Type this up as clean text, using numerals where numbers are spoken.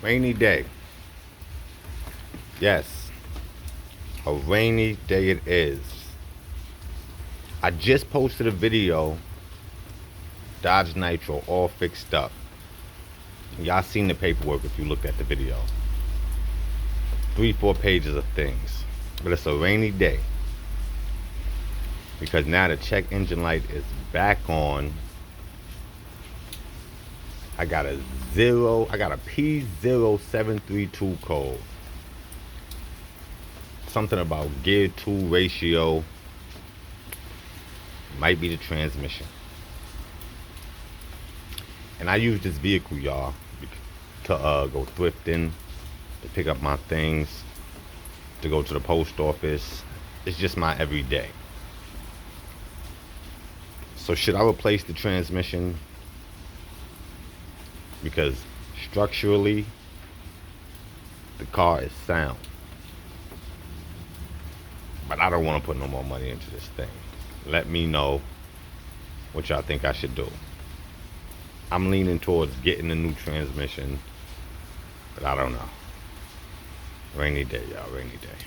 Rainy day. Yes, a rainy day it is. I just posted a video, Dodge Nitro, all fixed up. Y'all seen the paperwork if you looked at the video. 3-4 pages of things. But it's a rainy day. Because now the check engine light is back on. I got a P0732 code. Something about gear 2 ratio. Might be the transmission. And I use this vehicle, y'all, to go thrifting, to pick up my things, to go to the post office. It's just my everyday. So should I replace the transmission? Because structurally, the car is sound. But I don't want to put no more money into this thing. Let me know what y'all think I should do. I'm leaning towards getting a new transmission, but I don't know. Rainy day, y'all, rainy day.